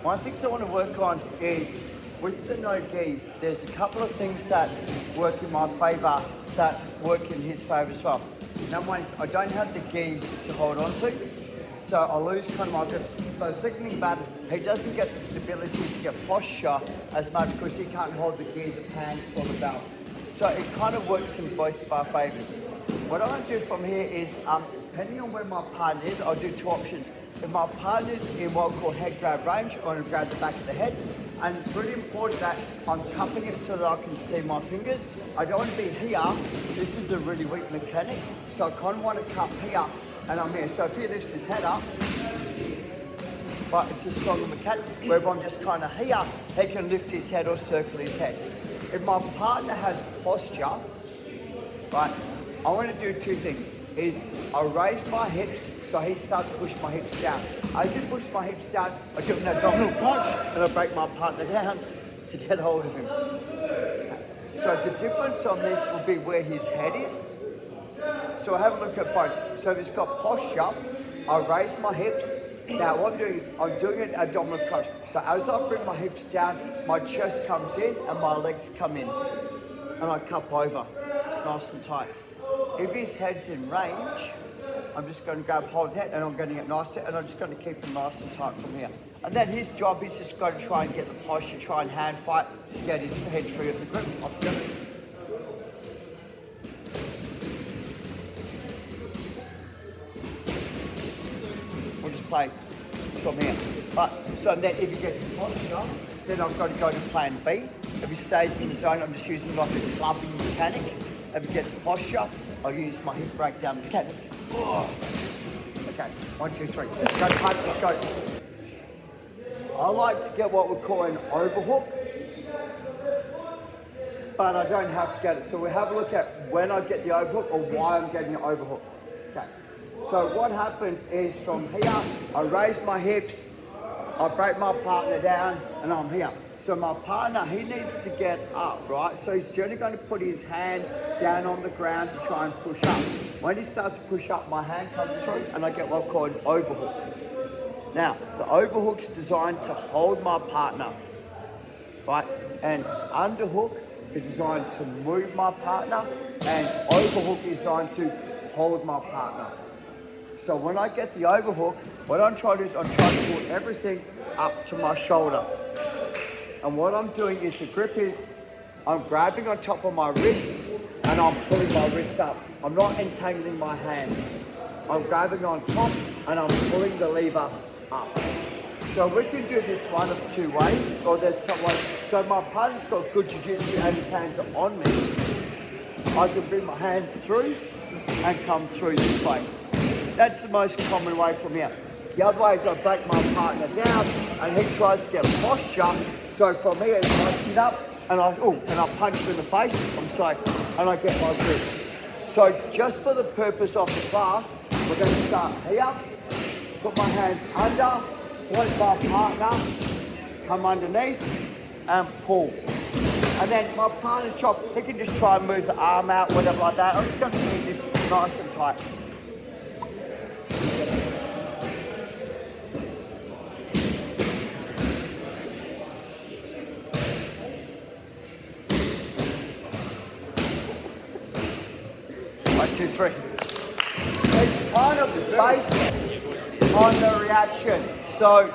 One of the things I want to work on is with the no gi, there's a couple of things that work in my favour that work in his favour as well. Number one is I don't have the gi to hold on to, so I lose kind of my grip. But the second thing about it is he doesn't get the stability to get posture as much because he can't hold the gi, the pants, or the belt. So it kind of works in both of our favours. What I want to do from here is, depending on where my partner is, I'll do two options. If my partner's in what we call head grab range, I'm going to grab the back of the head. And it's really important that I'm cupping it so that I can see my fingers. I don't want to be here. This is a really weak mechanic. So I kind of want to cup here and I'm here. So if he lifts his head up, but it's a stronger mechanic. Where if I'm just kind of here, he can lift his head or circle his head. If my partner has posture, right, I want to do two things. Is I raise my hips so he starts to push my hips down. As he pushes my hips down, I give him an abdominal punch and I break my partner down to get hold of him. So the difference on this will be where his head is. So I have a look at both. So if it's got posture, I raise my hips. Now what I'm doing is I'm doing an abdominal crunch. So as I bring my hips down, my chest comes in and my legs come in. And I cup over, nice and tight. If his head's in range, I'm just going to grab hold of the head and I'm going to get nice to it and I'm just going to keep him nice and tight from here. And then his job is just going to try and get the posture, try and hand fight to get his head free of the grip. Off the grip. We'll just play from here. But so then if he gets the posture, then I've got to go to plan B. If he stays in the zone, I'm just using like a clubbing mechanic. If he gets posture, I'll use my hip breakdown mechanic. Oh. Okay, 1, 2, 3. Go punch, let's go. I like to get what we call an overhook, but I don't have to get it. So we have a look at when I get the overhook or why I'm getting the overhook. Okay, so what happens is from here, I raise my hips, I break my partner down, and I'm here. So my partner, he needs to get up, right? So he's generally going to put his hand down on the ground to try and push up. When he starts to push up, my hand comes through and I get what's called an overhook. Now, the overhook's designed to hold my partner, right? And underhook is designed to move my partner and overhook is designed to hold my partner. So when I get the overhook, what I'm trying to do is I'm trying to pull everything up to my shoulder. And what I'm doing is the grip is, I'm grabbing on top of my wrist and I'm pulling my wrist up. I'm not entangling my hands. I'm grabbing on top and I'm pulling the lever up. So we can do this one of two ways, or there's a couple ways. So my partner's got good jiu-jitsu and his hands are on me. I can bring my hands through and come through this way. That's the most common way from here. The other way is I break my partner down and he tries to get posture. So from here, I sit up and I punch him in the face, I'm sorry, and I get my grip. So just for the purpose of the class, we're going to start here, put my hands under, float my partner, come underneath and pull. And then my partner's chop, he can just try and move the arm out, whatever like that. I'm just going to keep this nice and tight. One, two, three. It's kind of based on the reaction. So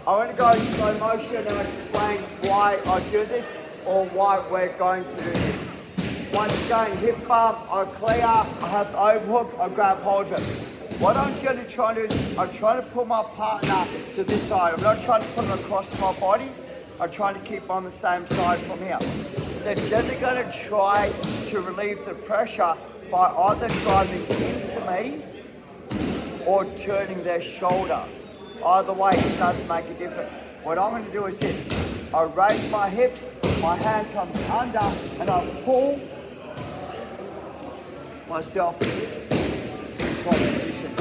I want to go in slow motion and explain why I do this or why we're going to do this. Once again, hip bump, I clear, I have the overhook, I grab hold of it. What I'm generally trying to do is I'm trying to pull my partner to this side. I'm not trying to put him across my body. I'm trying to keep on the same side from here. They're generally going to try to relieve the pressure by either driving into me or turning their shoulder. Either way, it does make a difference. What I'm going to do is this. I raise my hips, my hand comes under, and I pull myself into a position.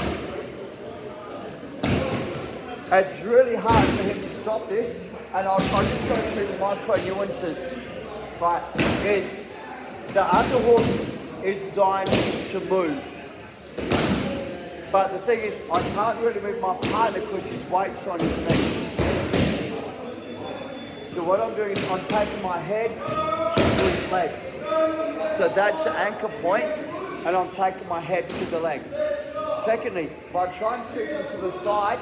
It's really hard for him to stop this, and I'll just go through the micro nuances. But the underhook is designed to move. But the thing is, I can't really move my partner because his weight's on his knee. So what I'm doing is I'm taking my head to his leg. So that's the anchor point, and I'm taking my head to the leg. Secondly, if I try and shoot him to the side,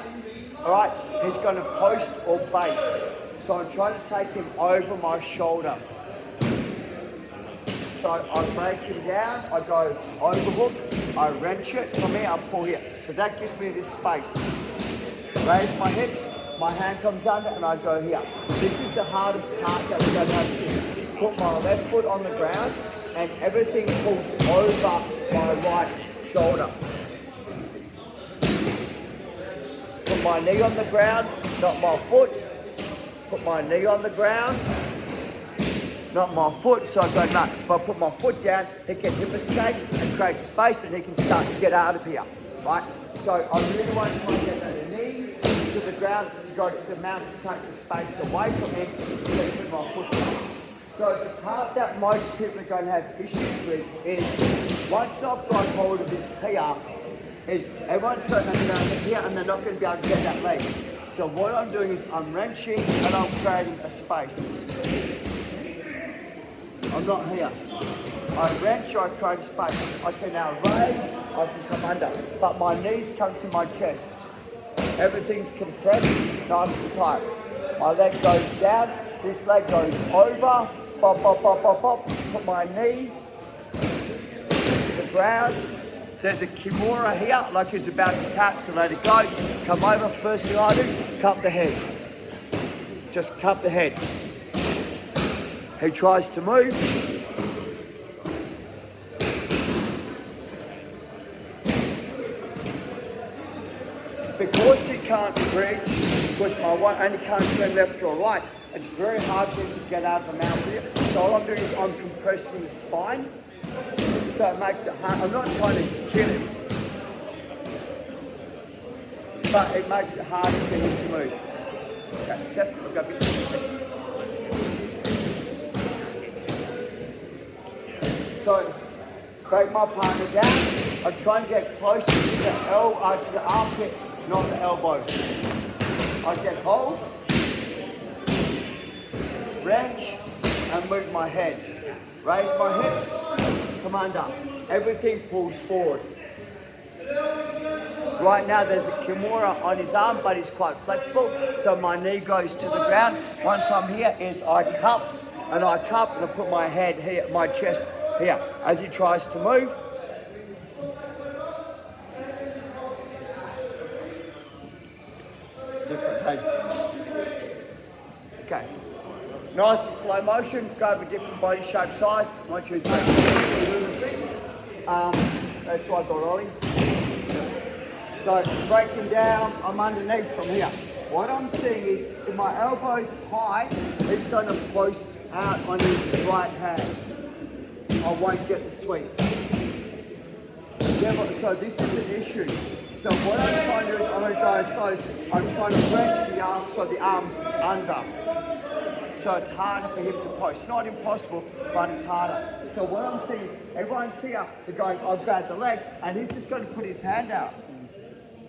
all right, he's going to post or base. So I'm trying to take him over my shoulder. So I break him down, I go overhook, I wrench it, from here I pull here. So that gives me this space. Raise my hips, my hand comes under and I go here. This is the hardest part that we're going to have to put my left foot on the ground and everything pulls over my right shoulder. Put my knee on the ground, not my foot. Put my knee on the ground, not my foot. So I go, no, if I put my foot down, he can hip escape and create space and he can start to get out of here, right? So I really want to try and get that knee to the ground to go to the mount to take the space away from him to then put my foot down. So the part that most people are going to have issues with is once I've got hold of this here, is everyone's going to go here and they're not going to be able to get that leg. So what I'm doing is I'm wrenching and I'm creating a space. I'm not here. I wrench, I create a space. I can now raise, I can come under, but my knees come to my chest. Everything's compressed, nice and tight. My leg goes down, this leg goes over, pop, pop, pop, pop, pop. Put my knee to the ground. There's a Kimura here, like he's about to tap, so let it go. Come over, first thing I do, cup the head. Just cup the head. He tries to move. Because he can't reach, because my one only can't turn left or right, it's very hard for him to get out of the mount here. So all I'm doing is I'm compressing the spine. So it makes it hard. I'm not trying to kill him, but it makes it harder for him to move. Okay, Seth, look up here. So, break my partner down. I try and get closer to the armpit, not the elbow. I get hold, wrench, and move my head. Raise my hips, come under. Everything pulls forward. Right now there's a Kimura on his arm, but he's quite flexible, so my knee goes to the ground. Once I'm here is I cup, and I put my head here, my chest here. As he tries to move, different head. Okay. Nice and slow motion, go over different body shape, size. Once you say that's why I got Ollie. So break him down, I'm underneath from here. What I'm seeing is if my elbow's high, he's going to post out on his right hand. I won't get the sweep. So this is an issue. So what I'm trying to do is I'm going to go as slow as I'm trying to wrench the arm so the arm's under. So it's harder for him to post. Not impossible, but it's harder. So what I'm seeing is everyone's here, they're going, I've grabbed the leg, and he's just going to put his hand out.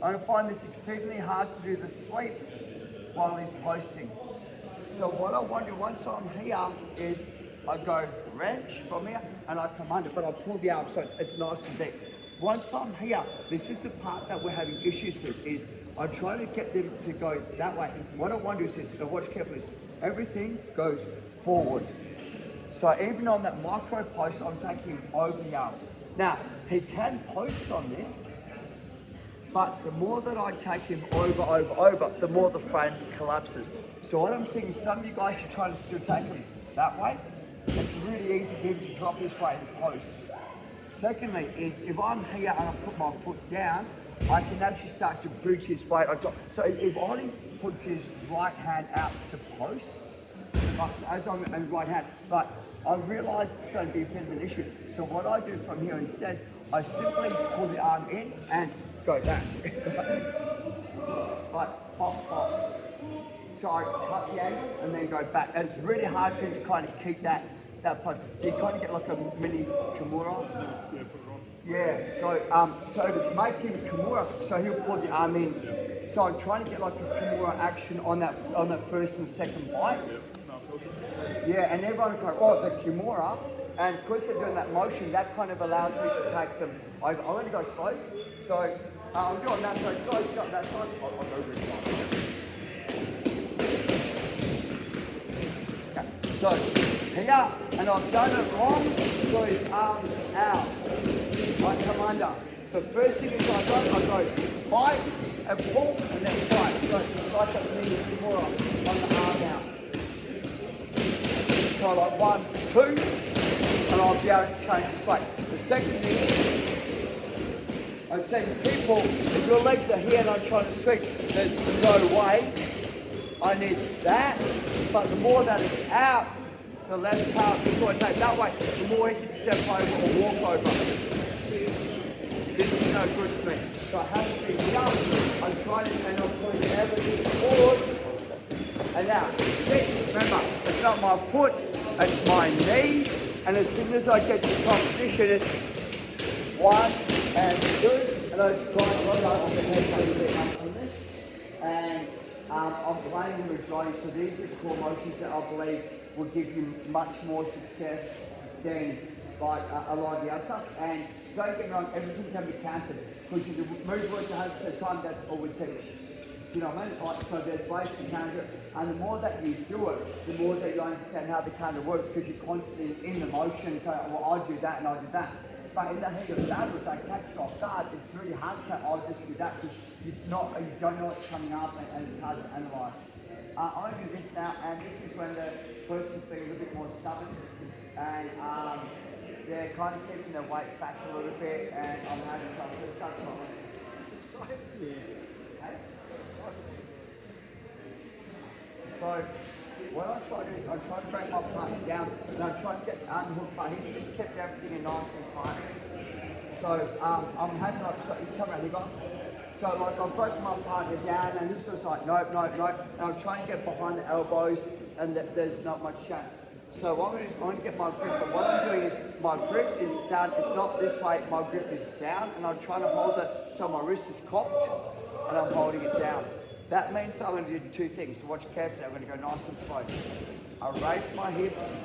I find this exceedingly hard to do the sweep while he's posting. So what I want to do once I'm here is I go wrench from here and I come under, but I pull the arm so it's nice and deep. Once I'm here, this is the part that we're having issues with, is I'm trying to get them to go that way. What I want to do is, watch carefully, everything goes forward. So even on that micro post, I'm taking him over the arm. Now, he can post on this, but the more that I take him over, the more the frame collapses. So what I'm seeing is some of you guys are trying to still take him that way. It's really easy for him to drop his weight and post. Secondly, is if I'm here and I put my foot down, I can actually start to bridge his weight. So if Ollie puts his right hand out to post, as I'm in right hand, but I realise it's going to be a bit of an issue. So what I do from here instead, I simply pull the arm in and go back. Like pop, pop. So I cut the angle and then go back. And it's really hard for him to kind of keep that point. So you kind of get like a mini Kimura. Yeah, so to make him Kimura, so he'll pull the arm in. So I'm trying to get like a Kimura action on that first and second bite. Yeah, and everyone will go, oh, the Kimura, and because they're doing that motion, that kind of allows me to take them over. I'm going to go slow. So I'm doing that, so slow shot that side. I'll go really slow. Okay, so here, and I've done it wrong, so his arms out. I come under. So first thing is I go fight and pull and then fight. So like that knee Kimura on the arm out. So like 1, 2, and I'll be able to change this way. The second thing, I'm saying people, if your legs are here and I'm trying to swing, there's no way. I need that, but the more that it's out, the less power before I take that way, the more he can step over or walk over. This is no good for me. So I have to be young. I'm trying to, and I'm putting everything forward. And now, remember, it's not my foot, it's my knee. And as soon as I get to top position, it's 1 and 2. And I just try and roll over the head a little bit up on this. And I'm playing the majority. So these are the core motions that I believe will give you much more success than like a lot of the other stuff. And don't get me wrong, everything can be counted. Because if you move words 100% of the time, that's all we teach. You know what I mean? Like, so there's ways to counter it. And the more that you do it, the more that you understand how the counter works, because you're constantly in the motion, going, well, I do that and I do that. But in the heat of battle, if they catch you off guard, it's really hard to say, I'll just do that, because you don't know what's coming up and it's hard to analyse. I'm going to do this now, and this is when the person's being a little bit more stubborn, and they're kind of keeping their weight back a little bit, and I'm having trouble. So start trying. So what I try to do is I try to break my partner down, and I try to get unhooked, but he's just kept everything in nice and tight. So I'm having like, so you come around, you guys. So like I've broken my partner down, and he's just like, nope, nope, nope. And I'm trying to get behind the elbows, and there's not much chance. So what I'm going to do is I'm going to get my grip, but what I'm doing is my grip is down, it's not this way, my grip is down, and I'm trying to hold it so my wrist is cocked, and I'm holding it down. That means I'm going to do 2 things. So watch carefully. I'm going to go nice and slow. I raise my hips,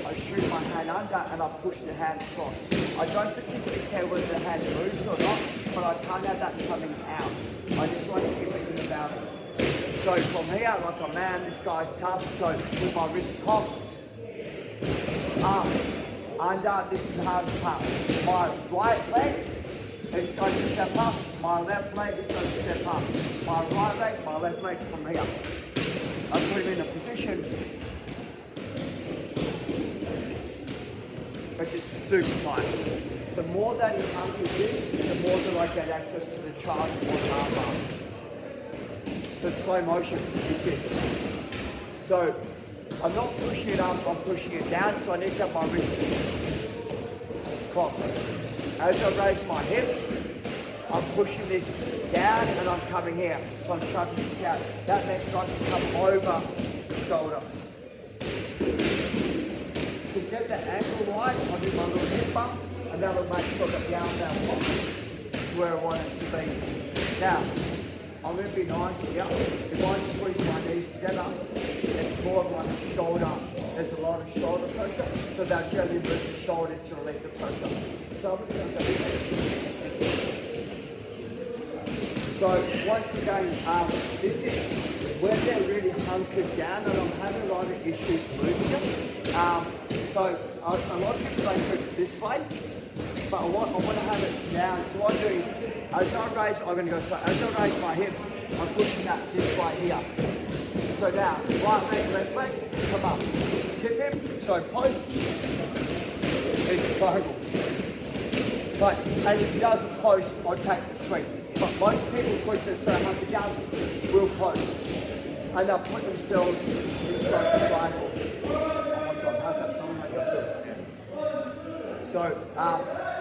I shoot my hand under, and I push the hand across. I don't particularly care whether the hand moves or not, but I can't have that coming out. I just want to keep thinking about it. So from here, like a man, this guy's tough. So with my wrist cocked, up, under, this is the hardest part. My right leg, it's going to step up. My left leg is going to step up. My right leg, my left leg from here. I put him in a position, but just super tight. The more that he comes with this, the more that I get access to the charge or the arm bar. So slow motion is this. So I'm not pushing it up, I'm pushing it down, so I need to have my wrist cocked. As I raise my hips, I'm pushing this down and I'm coming here. So I'm chucking this down. That means I can come over the shoulder. To get the angle right, I'll do my little hip bump, and that'll make sure that the arm down to where I want it to be. Now, I'm going to be nice here. If I squeeze my knees together, it's more of like a shoulder. There's a lot of shoulder pressure, so they'll gently move the shoulder to relieve the pressure. So I'm going to go. So once again, this is where they're really hunkered down, and I'm having a lot of issues moving them. So a lot of people don't do it this way, but I want to have it down. So what I'm doing is, as I raise, I'm going to go slow. As I raise my hips, I'm pushing that this way here. So now, right leg, left leg, come up. Tip him, so post, is a triangle. Right, and if he doesn't post, I'll take the sweep. But most people, because they're so hunkered down, will post. And they'll put themselves inside the triangle. How's that song? How's that feel? So,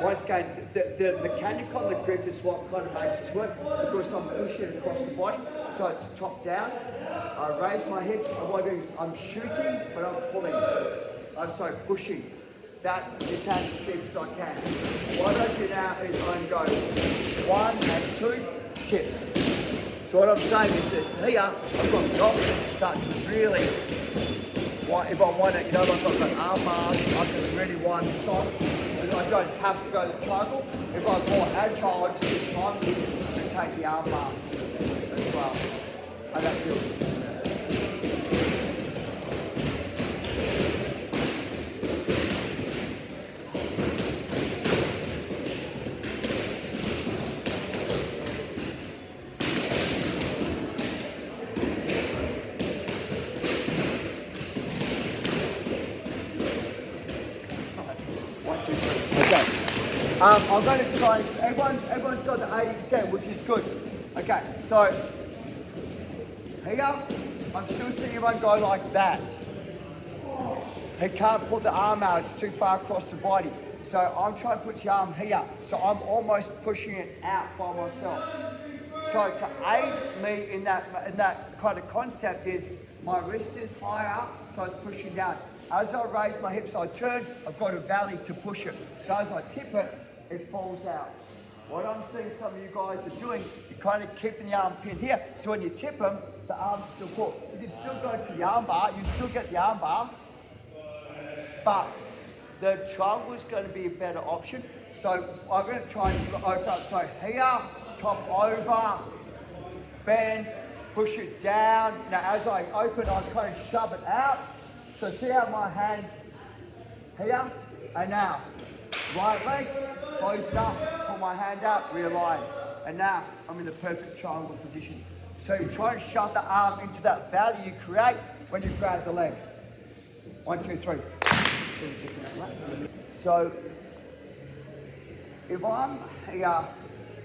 once again, the mechanic on the grip is what kind of makes this work, because I'm pushing it across the body, so it's top down. I raise my hips, and what I'm doing is I'm shooting, but I'm pulling. I'm sorry, pushing. That is how deep as I can. What I do now is I go 1 and 2, tip. So what I'm saying is this, here, I've got the option to start to really if I want it, you know, like I've got arm bars, I can really wind this on. And I don't have to go to the triangle. If I'm more agile, I just do triangle and take the arm bar as well. And that feels I'm going to try, everyone's got the 80%, which is good. Okay, so here, I'm still seeing everyone go like that. He can't pull the arm out, it's too far across the body. So I'm trying to put the arm here. So I'm almost pushing it out by myself. So to aid me in that kind of concept is my wrist is higher, so it's pushing down. As I raise my hips, I turn, I've got a valley to push it. So as I tip it, it falls out. What I'm seeing some of you guys are doing, you're kind of keeping the arm pinned here. So when you tip them, the arm's still pulled. You can still go to the arm bar, you still get the arm bar, but the triangle is going to be a better option. So I'm going to try and open up. So here, top over, bend, push it down. Now as I open, I kind of shove it out. So see how my hands here, and now, right leg, closed up, pull my hand out, realign. And now I'm in the perfect triangle position. So you try and shove the arm into that valley you create when you grab the leg. 1, 2, 3. So if I'm here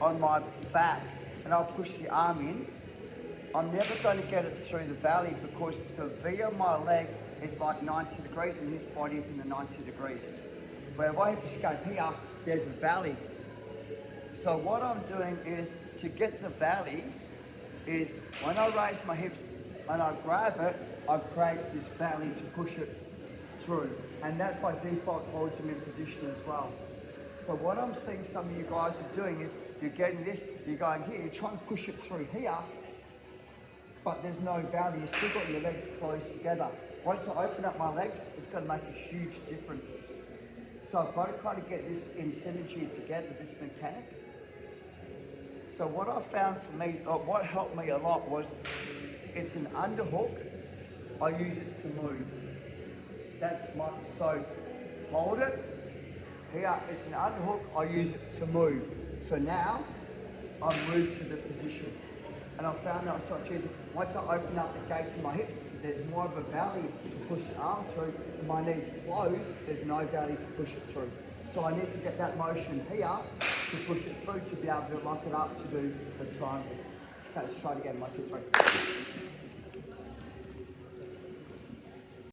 on my back and I'll push the arm in, I'm never going to get it through the valley because the V of my leg is like 90 degrees and his body is in the 90 degrees. Where if I escape here, there's a valley. So what I'm doing is to get the valley is when I raise my hips and I grab it, I create this valley to push it through. And that by default holds them in position as well. So what I'm seeing some of you guys are doing is you're getting this, you're going here, you're trying to push it through here, but there's no valley, you've still got your legs closed together. Once I open up my legs, it's going to make a huge difference. So I've got to kind of get this in synergy together, this mechanic. So what I found for me, what helped me a lot was, it's an underhook, I use it to move. That's my, so hold it, here, it's an underhook, I use it to move. So now, I've moved to the position. And I found that I start choosing, once I open up the gates in my hips, there's more of a valley to push the arm through. And my knees close, there's no valley to push it through. So I need to get that motion here to push it through to be able to lock it up to do the triangle. Okay, let's try it again, 1, 2, 3.